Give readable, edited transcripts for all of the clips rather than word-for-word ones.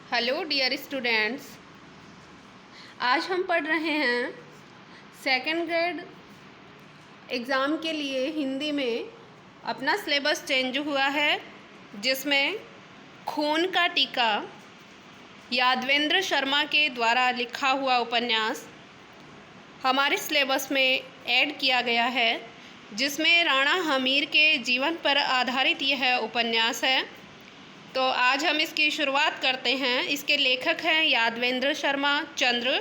Hello dear students, आज हम पढ़ रहे हैं सेकेंड ग्रेड एग्ज़ाम के लिए हिंदी में। अपना सिलेबस चेंज हुआ है, जिसमें खून का टीका यादवेंद्र शर्मा के द्वारा लिखा हुआ उपन्यास हमारे सिलेबस में ऐड किया गया है, जिसमें राणा हमीर के जीवन पर आधारित यह उपन्यास है। तो आज हम इसकी शुरुआत करते हैं। इसके लेखक हैं यादवेंद्र शर्मा चंद्र।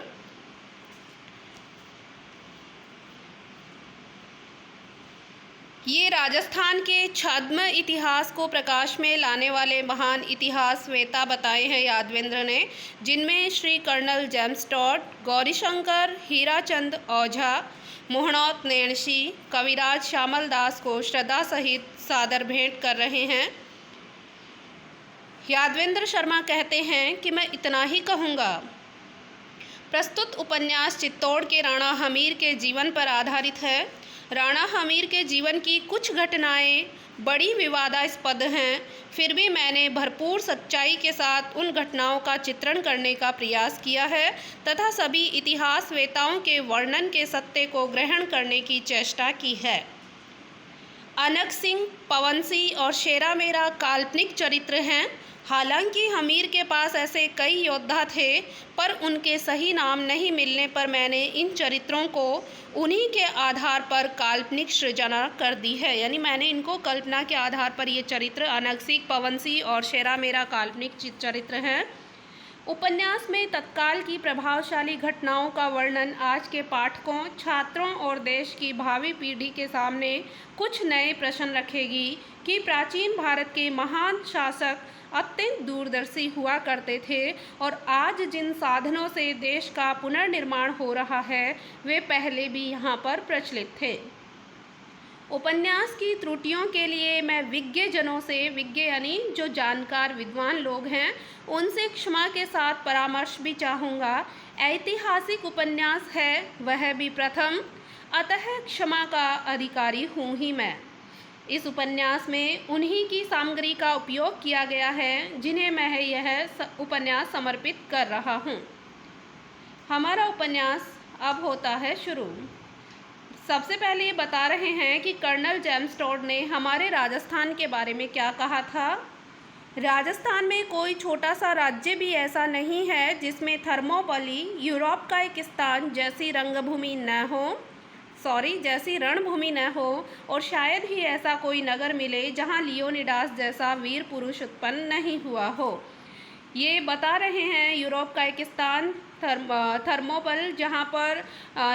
ये राजस्थान के छद्म इतिहास को प्रकाश में लाने वाले महान इतिहासवेता बताए हैं यादवेंद्र ने, जिनमें Shri colonel James Tod, Gaurishankar, Hirachand Ojha, Mohnot Nainsi, Kaviraj Shyamal Das को श्रद्धा सहित सादर भेंट कर रहे हैं। यादवेंद्र शर्मा कहते हैं कि मैं इतना ही कहूँगा। प्रस्तुत उपन्यास चित्तौड़ के राणा हमीर के जीवन पर आधारित है। राणा हमीर के जीवन की कुछ घटनाएं बड़ी विवादास्पद हैं, फिर भी मैंने भरपूर सच्चाई के साथ उन घटनाओं का चित्रण करने का प्रयास किया है तथा सभी इतिहासवेताओं के वर्णन के सत्य को ग्रहण करने की चेष्टा की है। अनक सिंह, पवन सिंह और शेरा मेरा काल्पनिक चरित्र हैं। हालांकि हमीर के पास ऐसे कई योद्धा थे, पर उनके सही नाम नहीं मिलने पर मैंने इन चरित्रों को उन्हीं के आधार पर काल्पनिक सृजना कर दी है। यानी मैंने इनको कल्पना के आधार पर ये चरित्र अनक सिंह, पवन सिंह और शेरा मेरा काल्पनिक चरित्र हैं। उपन्यास में तत्काल की प्रभावशाली घटनाओं का वर्णन आज के पाठकों, छात्रों और देश की भावी पीढ़ी के सामने कुछ नए प्रश्न रखेगी कि प्राचीन भारत के महान शासक अत्यंत दूरदर्शी हुआ करते थे और आज जिन साधनों से देश का पुनर्निर्माण हो रहा है, वे पहले भी यहाँ पर प्रचलित थे। उपन्यास की त्रुटियों के लिए मैं विज्ञजनों से, विज्ञ यानी जो जानकार विद्वान लोग हैं, उनसे क्षमा के साथ परामर्श भी चाहूँगा। ऐतिहासिक उपन्यास है, वह भी प्रथम, अतः क्षमा का अधिकारी हूँ ही मैं। इस उपन्यास में उन्हीं की सामग्री का उपयोग किया गया है जिन्हें मैं यह उपन्यास समर्पित कर रहा हूँ। हमारा उपन्यास अब होता है शुरू। सबसे पहले ये बता रहे हैं कि कर्नल जेम्स टॉड ने हमारे राजस्थान के बारे में क्या कहा था। राजस्थान में कोई छोटा सा राज्य भी ऐसा नहीं है जिसमें थर्मोपली, यूरोप का एक स्थान जैसी रणभूमि न हो, और शायद ही ऐसा कोई नगर मिले जहां लियोनिडास जैसा वीर पुरुष उत्पन्न नहीं हुआ हो। ये बता रहे हैं यूरोप का एक स्थान थर्मोपल, जहां पर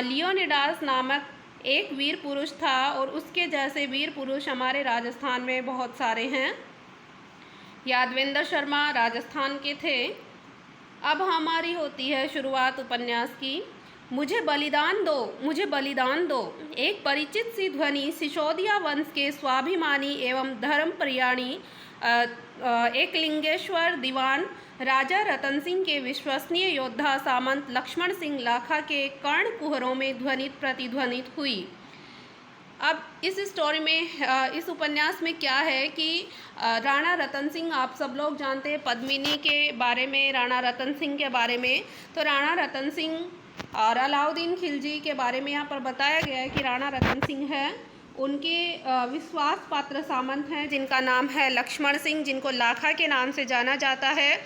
लियोनिडास नामक एक वीर पुरुष था, और उसके जैसे वीर पुरुष हमारे राजस्थान में बहुत सारे हैं। यादवेंद्र शर्मा राजस्थान के थे। अब हमारी होती है शुरुआत उपन्यास की। मुझे बलिदान दो, मुझे बलिदान दो। एक परिचित सी ध्वनि सिसोदिया वंश के स्वाभिमानी एवं धर्मप्रियाणी एकलिंगेश्वर दीवान राजा रतन सिंह के विश्वसनीय योद्धा सामंत लक्ष्मण सिंह लाखा के कर्ण कुहरों में प्रतिध्वनित हुई। अब इस स्टोरी में, इस उपन्यास में क्या है कि राणा रतन सिंह, आप सब लोग जानते हैं पद्मिनी के बारे में, राणा रतन सिंह के बारे में। तो राणा रतन सिंह और अलाउद्दीन खिलजी के बारे में यहाँ पर बताया गया है कि राणा रतन सिंह है, उनके विश्वास पात्र सामंत हैं जिनका नाम है लक्ष्मण सिंह, जिनको लाखा के नाम से जाना जाता है।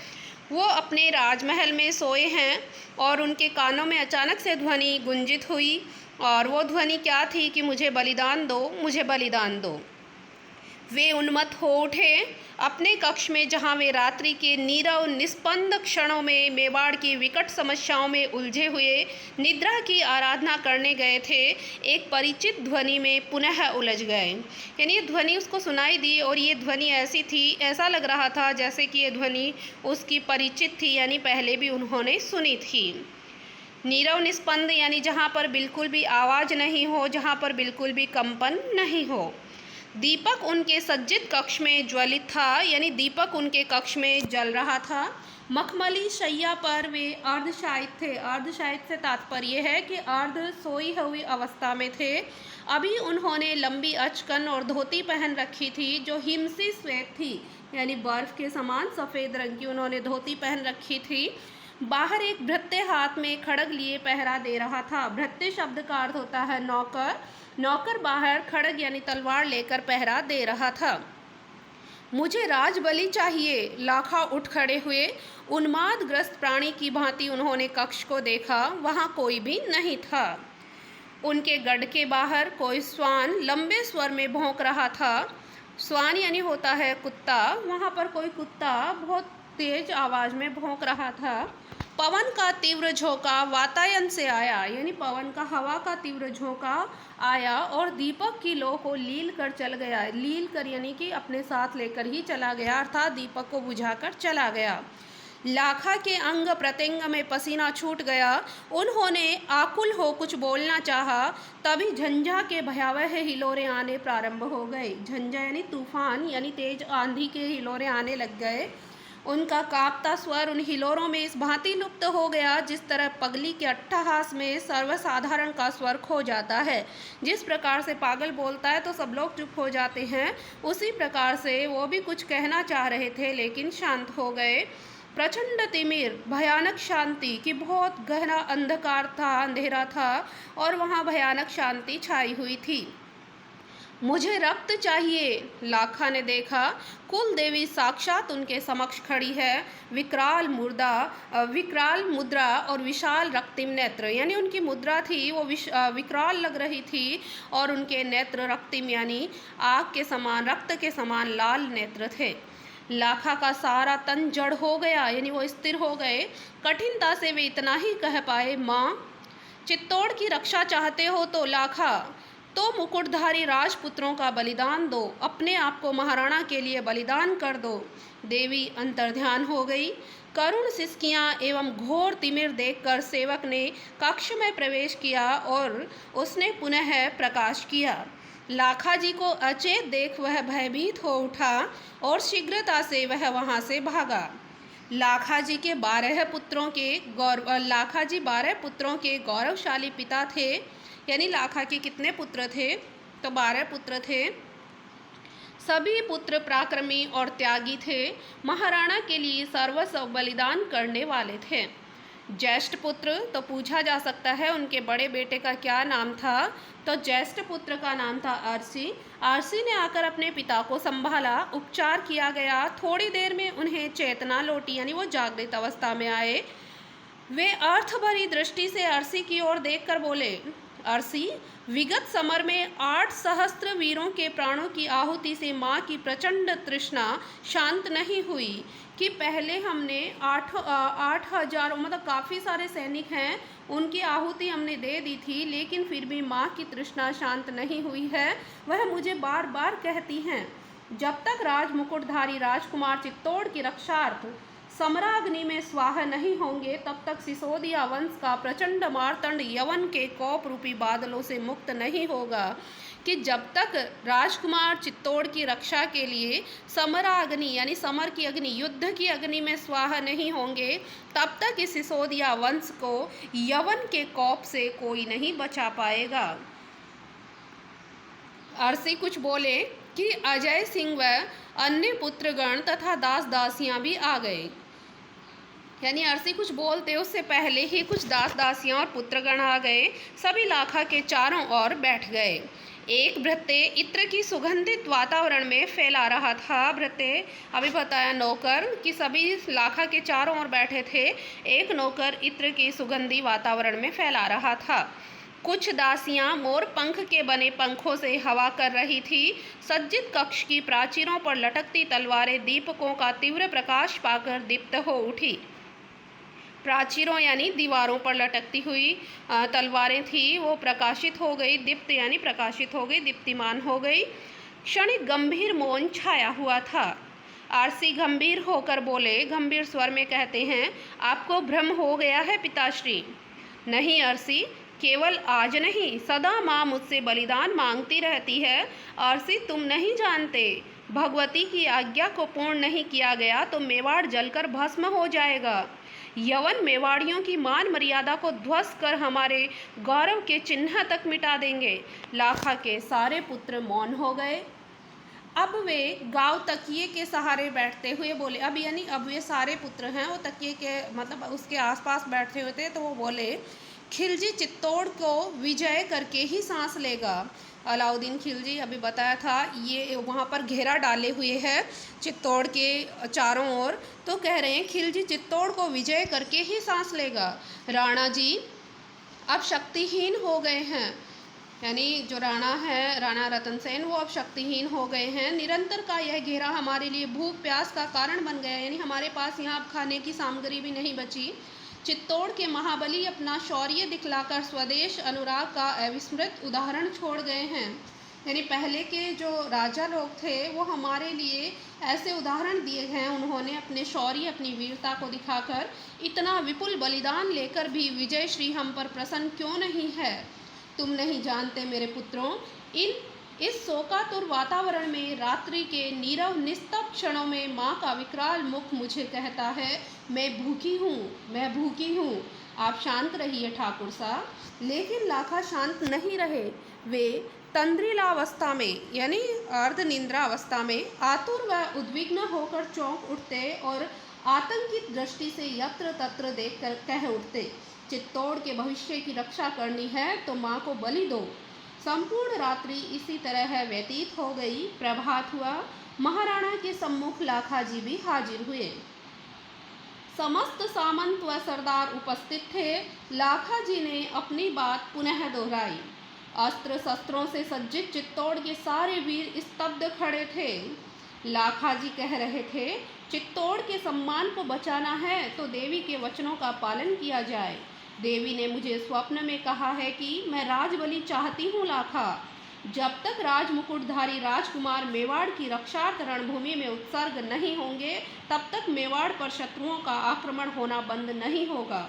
वो अपने राजमहल में सोए हैं और उनके कानों में अचानक से ध्वनि गुंजित हुई, और वो ध्वनि क्या थी कि मुझे बलिदान दो, मुझे बलिदान दो। वे उन्मत्त हो उठे अपने कक्ष में, जहां वे रात्रि के नीरव निस्पंद क्षणों में मेवाड़ की विकट समस्याओं में उलझे हुए निद्रा की आराधना करने गए थे, एक परिचित ध्वनि में पुनः उलझ गए। यानी ये ध्वनि उसको सुनाई दी, और ये ध्वनि ऐसी थी, ऐसा लग रहा था जैसे कि ये ध्वनि उसकी परिचित थी, यानी पहले भी उन्होंने सुनी थी। नीरव निस्पंद यानी जहाँ पर बिल्कुल भी आवाज़ नहीं हो, जहाँ पर बिल्कुल भी कंपन नहीं हो। दीपक उनके सज्जित कक्ष में ज्वलित था, यानी दीपक उनके कक्ष में जल रहा था। मखमली शैया पर वे अर्धशायित थे। अर्धशायित से तात्पर्य है कि अर्ध सोई हुई अवस्था में थे। अभी उन्होंने लंबी अचकन और धोती पहन रखी थी जो हिमसी श्वेत थी, यानी बर्फ के समान सफ़ेद रंग की उन्होंने धोती पहन रखी थी। बाहर एक भृत्य हाथ में खड़ग लिए पहरा दे रहा था। भृत्य शब्द का अर्थ होता है नौकर। नौकर बाहर खड़ग यानी तलवार लेकर पहरा दे रहा था। मुझे राजबलि चाहिए, लाखा उठ खड़े हुए। उन्मादग्रस्त प्राणी की भांति उन्होंने कक्ष को देखा, वहाँ कोई भी नहीं था। उनके गढ़ के बाहर कोई श्वान लंबे स्वर में भौंक रहा था। श्वान यानी होता है कुत्ता। वहाँ पर कोई कुत्ता बहुत तेज आवाज़ में भौंक रहा था। पवन का तीव्र झोंका वातायन से आया, यानी पवन का हवा का तीव्र झोंका आया और दीपक की लौ को लील कर चल गया। लील कर यानी कि अपने साथ लेकर ही चला गया, अर्थात दीपक को बुझाकर चला गया। लाखा के अंग प्रत्यंग में पसीना छूट गया। उन्होंने आकुल हो कुछ बोलना चाहा, तभी झंझा के भयावह हिलोरे आने प्रारंभ हो गए। झंझा यानी तूफान यानी तेज आंधी के हिलोरे आने लग गए। उनका कांपता स्वर उन हिलोरों में इस भांति लुप्त हो गया जिस तरह पगली के अट्टहास में सर्वसाधारण का स्वर खो जाता है। जिस प्रकार से पागल बोलता है तो सब लोग चुप हो जाते हैं, उसी प्रकार से वो भी कुछ कहना चाह रहे थे लेकिन शांत हो गए। प्रचंड तिमिर, भयानक शांति कि बहुत गहरा अंधकार था, अंधेरा था और वहाँ भयानक शांति छाई हुई थी। मुझे रक्त चाहिए, लाखा ने देखा। कुल देवी साक्षात उनके समक्ष खड़ी है। विकराल मुद्रा और विशाल रक्तिम नेत्र, यानी उनकी मुद्रा थी वो विकराल लग रही थी और उनके नेत्र रक्तिम यानी आग के समान, रक्त के समान लाल नेत्र थे। लाखा का सारा तन जड़ हो गया, यानी वो स्थिर हो गए। कठिनता से वे इतना ही कह पाए, माँ चित्तौड़ की रक्षा चाहते हो तो लाखा, तो मुकुटधारी राजपुत्रों का बलिदान दो, अपने आप को महाराणा के लिए बलिदान कर दो। देवी अंतर्ध्यान हो गई। करुण सिसकियां एवं घोर तिमिर देखकर सेवक ने कक्ष में प्रवेश किया और उसने पुनः प्रकाश किया। लाखा जी को अचेत देख वह भयभीत हो उठा और शीघ्रता से वह वहाँ से भागा। लाखा जी 12 पुत्रों के गौरवशाली पिता थे। यानी लाखा के कितने पुत्र थे? तो 12 पुत्र थे। सभी पुत्र पराक्रमी और त्यागी थे, महाराणा के लिए सर्वस्व बलिदान करने वाले थे। ज्येष्ठ पुत्र, तो पूछा जा सकता है उनके बड़े बेटे का क्या नाम था? तो ज्येष्ठ पुत्र का नाम था अरसी। अरसी ने आकर अपने पिता को संभाला, उपचार किया गया। थोड़ी देर में उन्हें चेतना लौटी, यानी वो जागृत अवस्था में आए। वे अर्थ भरी दृष्टि से अरसी की ओर देखकर बोले, अरसी, विगत समर में 8 सहस्त्र वीरों के प्राणों की आहुति से माँ की प्रचंड तृष्णा शांत नहीं हुई कि पहले हमने 8,000 मतलब काफ़ी सारे सैनिक हैं, उनकी आहुति हमने दे दी थी, लेकिन फिर भी माँ की तृष्णा शांत नहीं हुई है। वह मुझे बार बार कहती हैं, जब तक राजमुकुटधारी राजकुमार चित्तौड़ की रक्षार्थ समराग्नि में स्वाहा नहीं होंगे तब तक सिसोदिया वंश का प्रचंड मार्तंड यवन के कोप रूपी बादलों से मुक्त नहीं होगा। कि जब तक राजकुमार चित्तौड़ की रक्षा के लिए समराग्नि यानी समर की अग्नि, युद्ध की अग्नि में स्वाहा नहीं होंगे, तब तक इस सिसोदिया वंश को यवन के कोप से कोई नहीं बचा पाएगा। अरसी कुछ बोले कि अजय सिंह व अन्य पुत्रगण तथा दास दासियां भी आ गए। यानी अरसी कुछ बोलते उससे पहले ही कुछ दास दासियां और पुत्रगण आ गए। सभी लाखा के चारों ओर बैठ गए। एक भृत्य इत्र की सुगंधित वातावरण में फैला रहा था। भृत्य अभी बताया नौकर कि सभी लाखा के चारों ओर बैठे थे। एक नौकर इत्र की सुगंधी वातावरण में फैला रहा था। कुछ दासियां मोर पंख के बने पंखों से हवा कर रही थी। सज्जित कक्ष की प्राचीरों पर लटकती तलवारें दीपकों का तीव्र प्रकाश पाकर दीप्त हो उठी। प्राचीरों यानी दीवारों पर लटकती हुई तलवारें थी, वो प्रकाशित हो गई। दीप्त यानी प्रकाशित हो गई, दीप्तिमान हो गई। क्षणिक गंभीर मौन छाया हुआ था। आरसी गंभीर होकर बोले, गंभीर स्वर में कहते हैं, आपको भ्रम हो गया है पिताश्री। नहीं अरसी, केवल आज नहीं, सदा माँ मुझसे बलिदान मांगती रहती है। अरसी, तुम नहीं जानते, भगवती की आज्ञा को पूर्ण नहीं किया गया तो मेवाड़ जलकर भस्म हो जाएगा। यवन मेवाड़ियों की मान मर्यादा को ध्वस्त कर हमारे गौरव के चिन्ह तक मिटा देंगे। लाखा के सारे पुत्र मौन हो गए। अब वे गाँव तकिए के सहारे बैठते हुए बोले, अब यानी अब वे सारे पुत्र हैं वो तकिए के मतलब उसके आसपास बैठे हुए थे, तो वो बोले खिलजी चित्तौड़ को विजय करके ही सांस लेगा। अलाउद्दीन खिलजी अभी बताया था ये वहाँ पर घेरा डाले हुए हैं चित्तौड़ के चारों ओर, तो कह रहे हैं खिलजी चित्तौड़ को विजय करके ही सांस लेगा। राणा जी अब शक्तिहीन हो गए हैं, यानी जो राणा है राणा रतन सेन वो अब शक्तिहीन हो गए हैं। निरंतर का यह घेरा हमारे लिए भूख प्यास का कारण बन गया, यानी हमारे पास यहाँ अब खाने की सामग्री भी नहीं बची। चित्तौड़ के महाबली अपना शौर्य दिखलाकर स्वदेश अनुराग का अविस्मृत उदाहरण छोड़ गए हैं, यानी पहले के जो राजा लोग थे वो हमारे लिए ऐसे उदाहरण दिए हैं, उन्होंने अपने शौर्य अपनी वीरता को दिखाकर इतना विपुल बलिदान लेकर भी विजय श्री हम पर प्रसन्न क्यों नहीं है। तुम नहीं जानते मेरे पुत्रों, इस शोकातुर वातावरण में रात्रि के नीरव निस्तब्ध क्षणों में माँ का विकराल मुख मुझे कहता है मैं भूखी हूँ, मैं भूखी हूँ। आप शांत रहिए ठाकुर साहब। लेकिन लाखा शांत नहीं रहे। वे तंद्रिलावस्था में यानी अर्ध निंद्रा अवस्था में आतुर व उद्विग्न होकर चौंक उठते और आतंकित दृष्टि से यत्र तत्र देख कर कह उठते, चित्तौड़ के भविष्य की रक्षा करनी है तो माँ को बलि दो। संपूर्ण रात्रि इसी तरह व्यतीत हो गई। प्रभात हुआ, महाराणा के सम्मुख लाखा जी भी हाजिर हुए। समस्त सामंत व सरदार उपस्थित थे। लाखा जी ने अपनी बात पुनः दोहराई। अस्त्र शस्त्रों से सज्जित चित्तौड़ के सारे वीर स्तब्ध खड़े थे। लाखा जी कह रहे थे, चित्तौड़ के सम्मान को बचाना है तो देवी के वचनों का पालन किया जाए। देवी ने मुझे स्वप्न में कहा है कि मैं राजबलि चाहती हूँ लाखा। जब तक राजमुकुटधारी राजकुमार मेवाड़ की रक्षार्थ रणभूमि में उत्सर्ग नहीं होंगे तब तक मेवाड़ पर शत्रुओं का आक्रमण होना बंद नहीं होगा।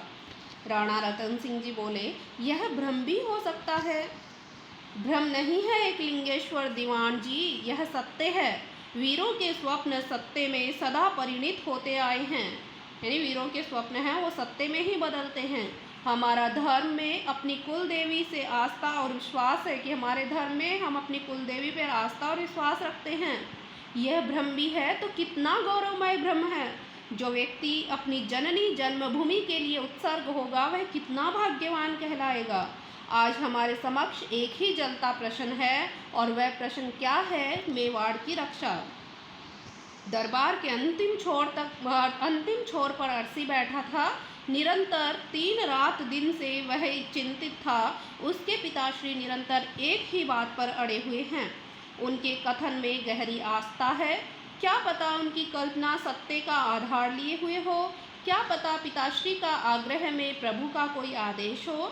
राणा रतन सिंह जी बोले, यह भ्रम भी हो सकता है। भ्रम नहीं है एकलिंगेश्वर दीवान जी, यह सत्य है। वीरों के स्वप्न सत्य में सदा परिणित होते आए हैं, यानी वीरों के स्वप्न हैं वो सत्य में ही बदलते हैं। हमारा धर्म में अपनी कुल देवी से आस्था और विश्वास है कि हमारे धर्म में हम अपनी कुल देवी पर आस्था और विश्वास रखते हैं। यह भ्रम भी है तो कितना गौरवमय भ्रम है। जो व्यक्ति अपनी जननी जन्मभूमि के लिए उत्सर्ग होगा वह कितना भाग्यवान कहलाएगा। आज हमारे समक्ष एक ही जलता प्रश्न है और वह प्रश्न क्या है? मेवाड़ की रक्षा। दरबार के अंतिम छोर पर अरसी बैठा था। निरंतर 3 रात दिन से वह चिंतित था। उसके पिताश्री निरंतर एक ही बात पर अड़े हुए हैं। उनके कथन में गहरी आस्था है। क्या पता उनकी कल्पना सत्य का आधार लिए हुए हो। क्या पता पिताश्री का आग्रह में प्रभु का कोई आदेश हो।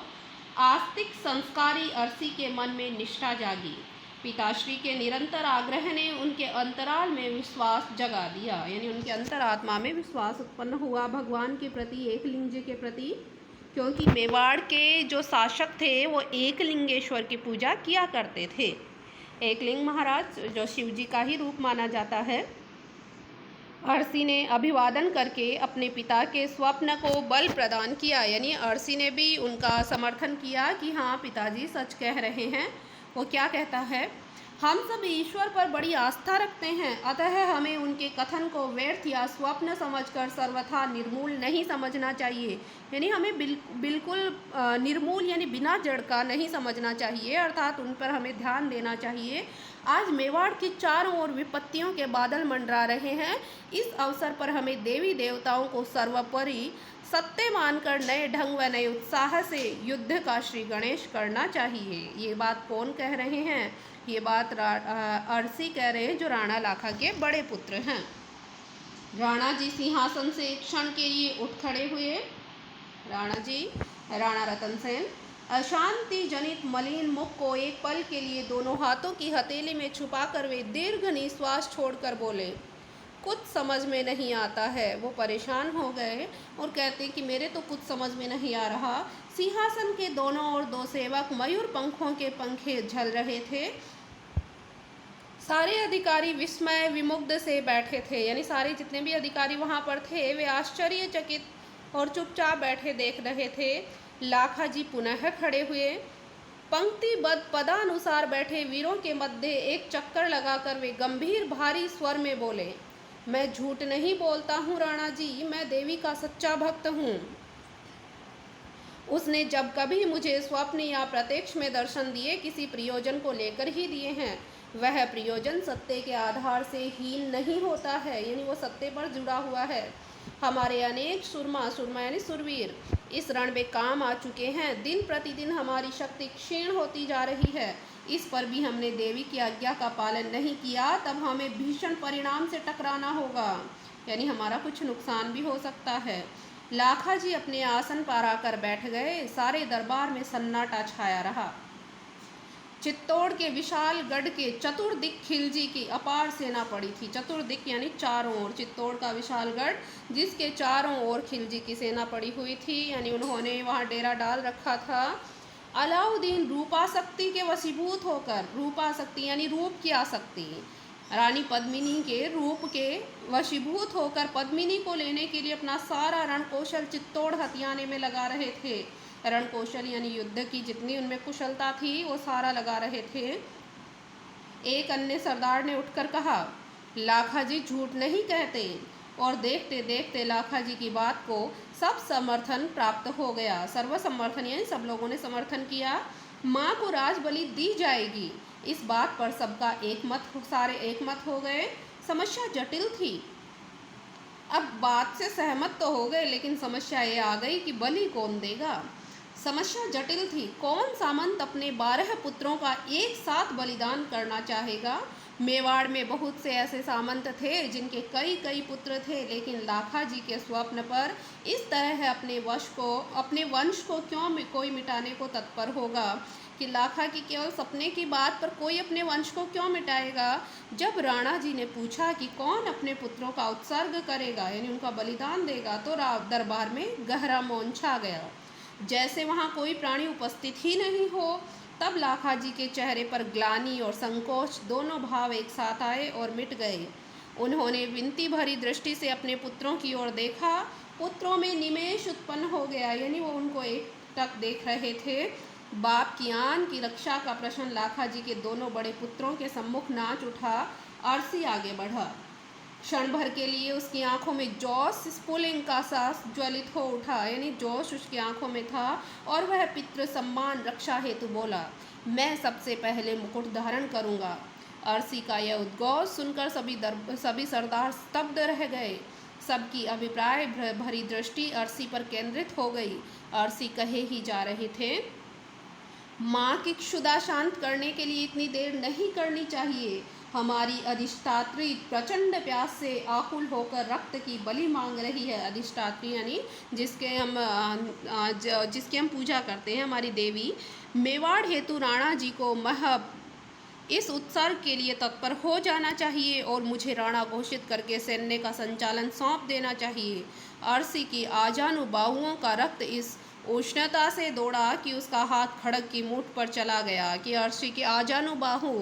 आस्तिक संस्कारी अरसी के मन में निष्ठा जागी। पिताश्री के निरंतर आग्रह ने उनके अंतराल में विश्वास जगा दिया, यानी उनके अंतरात्मा में विश्वास उत्पन्न हुआ भगवान के प्रति, एकलिंग जी के प्रति। क्योंकि मेवाड़ के जो शासक थे वो एकलिंगेश्वर की पूजा किया करते थे। एकलिंग महाराज जो शिव जी का ही रूप माना जाता है। अरसी ने अभिवादन करके अपने पिता के स्वप्न को बल प्रदान किया, यानी अरसी ने भी उनका समर्थन किया कि हाँ पिताजी सच कह रहे हैं। वो क्या कहता है, हम सब ईश्वर पर बड़ी आस्था रखते हैं, अतः हमें उनके कथन को व्यर्थ या स्वप्न समझकर सर्वथा निर्मूल नहीं समझना चाहिए। यानी हमें बिल्कुल निर्मूल यानी बिना जड़ का नहीं समझना चाहिए, अर्थात उन पर हमें ध्यान देना चाहिए। आज मेवाड़ की चारों ओर विपत्तियों के बादल मंडरा रहे हैं। इस अवसर पर हमें देवी देवताओं को सर्वोपरि सत्य मानकर नए ढंग व नए उत्साह से युद्ध का श्री गणेश करना चाहिए। ये बात कौन कह रहे हैं? ये बात अरसी कह रहे हैं जो राणा लाखा के बड़े पुत्र हैं। राणा जी सिंहासन से एक क्षण के लिए उठ खड़े हुए। राणा रतन सेन अशांति जनित मलिन मुख को एक पल के लिए दोनों हाथों की हथेली में छुपाकर वे दीर्घ निश्वास छोड़कर बोले, कुछ समझ में नहीं आता है। वो परेशान हो गए और कहते कि मेरे तो कुछ समझ में नहीं आ रहा। सिंहासन के दोनों ओर 2 सेवक मयूर पंखों के पंखे झल रहे थे। सारे अधिकारी विस्मय विमुग्ध से बैठे थे, यानी सारे जितने भी अधिकारी वहाँ पर थे वे आश्चर्यचकित और चुपचाप बैठे देख रहे थे। लाखा जी पुनः खड़े हुए। पंक्तिबद्ध पदानुसार बैठे वीरों के मध्य एक चक्कर लगाकर वे गंभीर भारी स्वर में बोले, मैं झूठ नहीं बोलता हूँ राणा जी, मैं देवी का सच्चा भक्त हूँ। उसने जब कभी मुझे स्वप्न या प्रत्यक्ष में दर्शन दिए, किसी प्रयोजन को लेकर ही दिए हैं। वह प्रयोजन सत्य के आधार से हीन नहीं होता है, यानी वो सत्य पर जुड़ा हुआ है। हमारे अनेक सुरमा यानी सुरवीर इस रण में काम आ चुके हैं। दिन प्रतिदिन हमारी शक्ति क्षीण होती जा रही है। इस पर भी हमने देवी की आज्ञा का पालन नहीं किया, तब हमें भीषण परिणाम से टकराना होगा, यानी हमारा कुछ नुकसान भी हो सकता है। लाखा जी अपने आसन पर आकर बैठ गए। सारे दरबार में सन्नाटा छाया रहा। चित्तौड़ के विशाल गढ़ के चतुर्दिक खिलजी की अपार सेना पड़ी थी। चतुर्दिक यानी चारों ओर, चित्तौड़ का विशाल गढ़ जिसके चारों ओर खिलजी की सेना पड़ी हुई थी, यानी उन्होंने वहाँ डेरा डाल रखा था। अलाउद्दीन रूपासक्ति के वशीभूत होकर, रूपासक्ति यानी रूप की आसक्ति, रानी पद्मिनी के रूप के वशीभूत होकर पद्मिनी को लेने के लिए अपना सारा रणकौशल चित्तौड़ हथियाने में लगा रहे थे। रणकौशल यानी युद्ध की जितनी उनमें कुशलता थी वो सारा लगा रहे थे। एक अन्य सरदार ने उठकर कहा, लाखा जी झूठ नहीं कहते। और देखते देखते लाखा जी की बात को सब समर्थन प्राप्त हो गया। सर्वसमर्थन यानी सब लोगों ने समर्थन किया। माँ को राजबलि दी जाएगी, इस बात पर सबका सारे एकमत हो गए। समस्या जटिल थी। अब बात से सहमत तो हो गए, लेकिन समस्या ये आ गई कि बलि कौन देगा। समस्या जटिल थी। कौन सामंत अपने 12 पुत्रों का एक साथ बलिदान करना चाहेगा। मेवाड़ में बहुत से ऐसे सामंत थे जिनके कई कई पुत्र थे, लेकिन लाखा जी के स्वप्न पर इस तरह अपने वंश को क्यों कोई मिटाने को तत्पर होगा कि लाखा की केवल सपने की बात पर कोई अपने वंश को क्यों मिटाएगा। जब राणा जी ने पूछा कि कौन अपने पुत्रों का उत्सर्ग करेगा, यानी उनका बलिदान देगा, तो दरबार में गहरा मौन छा गया, जैसे वहाँ कोई प्राणी उपस्थित ही नहीं हो। तब लाखा जी के चेहरे पर ग्लानि और संकोच दोनों भाव एक साथ आए और मिट गए। उन्होंने विनती भरी दृष्टि से अपने पुत्रों की ओर देखा। पुत्रों में निमेष उत्पन्न हो गया, यानी वो उनको एकटक देख रहे थे। बाप की आन की रक्षा का प्रश्न लाखा जी के दोनों बड़े पुत्रों के सम्मुख नाच उठा। अरसी आगे बढ़ा। क्षण भर के लिए उसकी आंखों में जोश स्फुलिंग का सास ज्वलित हो उठा, यानी जोश उसकी आंखों में था, और वह पितृ सम्मान रक्षा हेतु बोला, मैं सबसे पहले मुकुट धारण करूंगा। अरसी का यह उद्घोष सुनकर सभी सरदार स्तब्ध रह गए। सबकी अभिप्राय भरी दृष्टि अरसी पर केंद्रित हो गई। अरसी कहे ही जा रहे थे, माँ की क्षुधा शांत करने के लिए इतनी देर नहीं करनी चाहिए। हमारी अधिष्ठात्री प्रचंड प्यास से आकुल होकर रक्त की बलि मांग रही है। अधिष्ठात्री यानी जिसकी हम पूजा करते हैं, हमारी देवी। मेवाड़ हेतु राणा जी को महब इस उत्सर्ग के लिए तत्पर हो जाना चाहिए और मुझे राणा घोषित करके सैन्य का संचालन सौंप देना चाहिए। अरसी की आजानुबाहुओं का रक्त इस उष्णता से दौड़ा कि उसका हाथ खड़ग की मूठ पर चला गया। कि अरसी के आजानुबाहु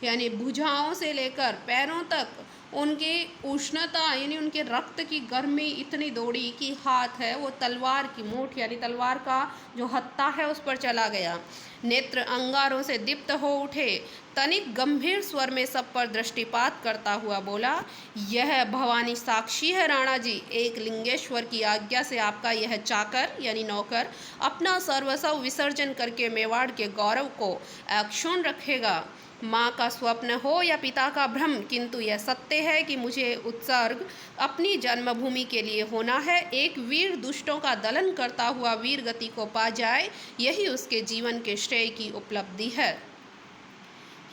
यानी भुजाओं से लेकर पैरों तक उनके उष्णता यानी उनके रक्त की गर्मी इतनी दौड़ी कि हाथ है वो तलवार की मूठ यानी तलवार का जो हत्था है उस पर चला गया। नेत्र अंगारों से दीप्त हो उठे। तनिक गंभीर स्वर में सब पर दृष्टिपात करता हुआ बोला, यह भवानी साक्षी है राणा जी, एक लिंगेश्वर की आज्ञा से आपका यह चाकर यानी नौकर अपना सर्वस्व विसर्जन करके मेवाड़ के गौरव को अक्षुण्ण रखेगा। माँ का स्वप्न हो या पिता का भ्रम, किंतु यह सत्य है कि मुझे उत्सर्ग अपनी जन्मभूमि के लिए होना है। एक वीर दुष्टों का दलन करता हुआ वीर गति को पा जाए, यही उसके जीवन के श्रेय की उपलब्धि है।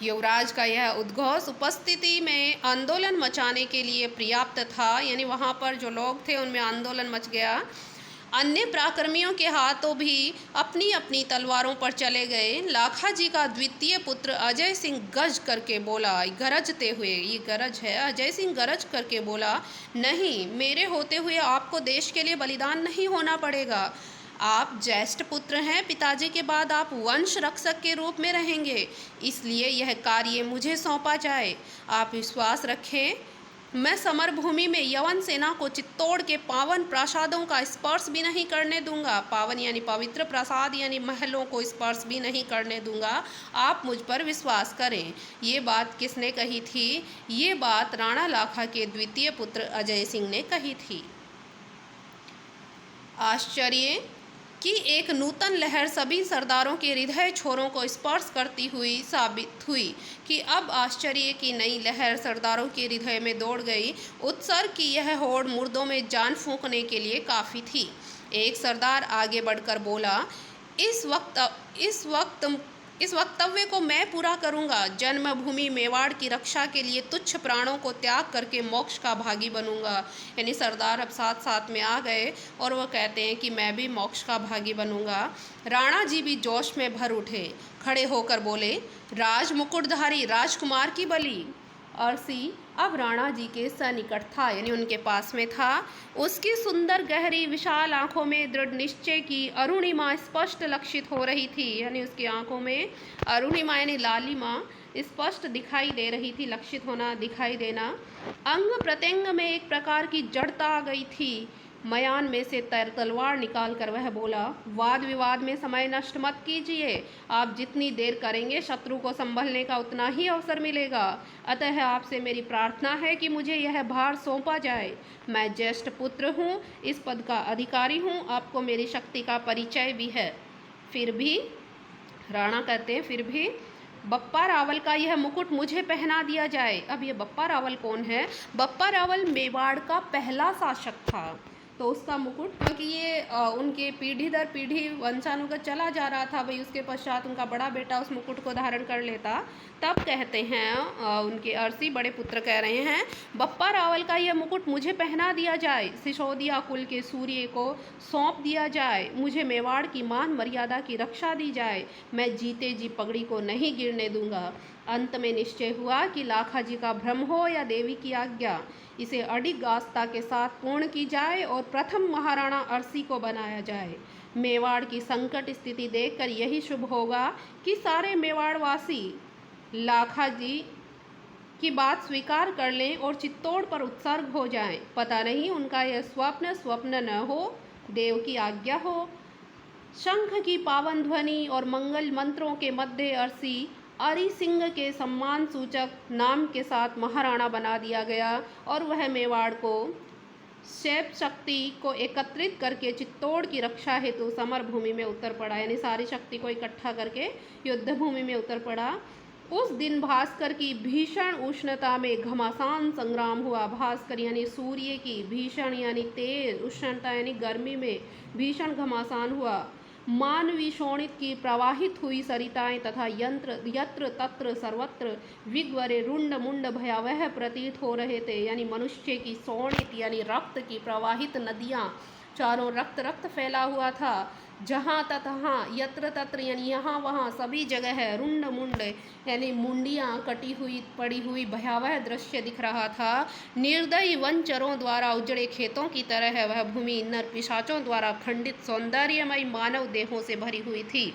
युवराज का यह उद्घोष उपस्थिति में आंदोलन मचाने के लिए पर्याप्त था, यानी वहाँ पर जो लोग थे उनमें आंदोलन मच गया। अन्य पराक्रमियों के हाथों भी अपनी अपनी तलवारों पर चले गए। लाखा जी का द्वितीय पुत्र अजय सिंह गज करके बोला, गरजते हुए, ये गरज है, अजय सिंह गरज करके बोला, नहीं, मेरे होते हुए आपको देश के लिए बलिदान नहीं होना पड़ेगा। आप ज्येष्ठ पुत्र हैं, पिताजी के बाद आप वंश रक्षक के रूप में रहेंगे, इसलिए यह कार्य मुझे सौंपा जाए। आप विश्वास रखें, मैं समरभूमि में यवन सेना को चित्तौड़ के पावन प्रासादों का स्पर्श भी नहीं करने दूंगा। पावन यानी पवित्र, प्रासाद यानी महलों को स्पर्श भी नहीं करने दूंगा। आप मुझ पर विश्वास करें। ये बात किसने कही थी? ये बात राणा लाखा के द्वितीय पुत्र अजय सिंह ने कही थी। आश्चर्य की एक नूतन लहर सभी सरदारों के हृदय छोरों को स्पर्श करती हुई साबित हुई कि अब आश्चर्य की नई लहर सरदारों के हृदय में दौड़ गई। उत्सर्ग की यह होड़ मुर्दों में जान फूंकने के लिए काफ़ी थी। एक सरदार आगे बढ़कर बोला, इस वक्तव्य को मैं पूरा करूंगा। जन्मभूमि मेवाड़ की रक्षा के लिए तुच्छ प्राणों को त्याग करके मोक्ष का भागी बनूंगा। यानी सरदार अब साथ साथ में आ गए और वो कहते हैं कि मैं भी मोक्ष का भागी बनूंगा। राणा जी भी जोश में भर उठे, खड़े होकर बोले, राज मुकुटधारी राजकुमार की बलि। अरसी अब राणा जी के सनिकट था, यानी उनके पास में था। उसकी सुंदर गहरी विशाल आंखों में दृढ़ निश्चय की अरुणिमा स्पष्ट लक्षित हो रही थी। यानी उसकी आंखों में अरुणिमा यानी लालिमा स्पष्ट दिखाई दे रही थी। लक्षित होना, दिखाई देना। अंग प्रत्यंग में एक प्रकार की जड़ता आ गई थी। मयान में से तलवार निकाल कर वह बोला, वाद विवाद में समय नष्ट मत कीजिए। आप जितनी देर करेंगे शत्रु को संभलने का उतना ही अवसर मिलेगा। अतः आपसे मेरी प्रार्थना है कि मुझे यह भार सौंपा जाए। मैं ज्येष्ठ पुत्र हूँ, इस पद का अधिकारी हूँ। आपको मेरी शक्ति का परिचय भी है। फिर भी राणा कहते हैं, फिर भी बप्पा रावल का यह मुकुट मुझे पहना दिया जाए। अब ये बप्पा रावल कौन है? बप्पा रावल मेवाड़ का पहला शासक था। तो उसका मुकुट, क्योंकि ये उनके पीढ़ी दर पीढ़ी वंशानुगत चला जा रहा था, भाई उसके पश्चात उनका बड़ा बेटा उस मुकुट को धारण कर लेता। तब कहते हैं उनके अरसी बड़े पुत्र कह रहे हैं, बप्पा रावल का यह मुकुट मुझे पहना दिया जाए। सिसोदिया कुल के सूर्य को सौंप दिया जाए। मुझे मेवाड़ की मान मर्यादा की रक्षा दी जाए। मैं जीते जी पगड़ी को नहीं गिरने दूंगा। अंत में निश्चय हुआ कि लाखा जी का भ्रम हो या देवी की आज्ञा, इसे अडिग आस्था के साथ पूर्ण की जाए और प्रथम महाराणा अरसी को बनाया जाए। मेवाड़ की संकट स्थिति देखकर यही शुभ होगा कि सारे मेवाड़वासी लाखा जी की बात स्वीकार कर लें और चित्तौड़ पर उत्सर्ग हो जाएं। पता नहीं उनका यह स्वप्न न हो, देव की आज्ञा हो। शंख की पावन ध्वनि और मंगल मंत्रों के मध्य अरसी अरि सिंह के सम्मान सूचक नाम के साथ महाराणा बना दिया गया और वह मेवाड़ को शैव शक्ति को एकत्रित करके चित्तौड़ की रक्षा हेतु समर भूमि में उतर पड़ा। यानी सारी शक्ति को इकट्ठा करके युद्ध भूमि में उतर पड़ा। उस दिन भास्कर की भीषण उष्णता में घमासान संग्राम हुआ। भास्कर यानी सूर्य की, भीषण यानी तेज, उष्णता यानी गर्मी में भीषण घमासान हुआ। मानवी शोणित की प्रवाहित हुई सरिताएं तथा यत्र तत्र सर्वत्र विग्वरे रुंड मुंड भयावह प्रतीत हो रहे थे। यानी मनुष्य की शोणित यानी रक्त की प्रवाहित नदियां, चारों रक्त फैला हुआ था। जहाँ तहाँ यत्र तत्र यानी यहाँ वहाँ सभी जगह है। रुंड मुंड यानी मुंडियाँ कटी हुई पड़ी हुई भयावह दृश्य दिख रहा था। निर्दयी वनचरों द्वारा उजड़े खेतों की तरह है वह भूमि नर पिशाचों द्वारा खंडित सौंदर्यमयी मानव देहों से भरी हुई थी।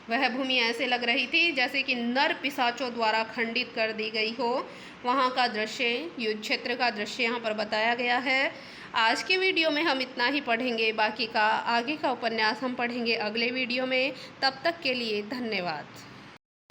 वह भूमि ऐसे लग रही थी जैसे कि नर पिशाचों द्वारा खंडित कर दी गई हो। वहाँ का दृश्य, युद्ध क्षेत्र का दृश्य यहाँ पर बताया गया है। आज के वीडियो में हम इतना ही पढ़ेंगे, बाकी का आगे का उपन्यास हम पढ़ेंगे अगले वीडियो में। तब तक के लिए धन्यवाद।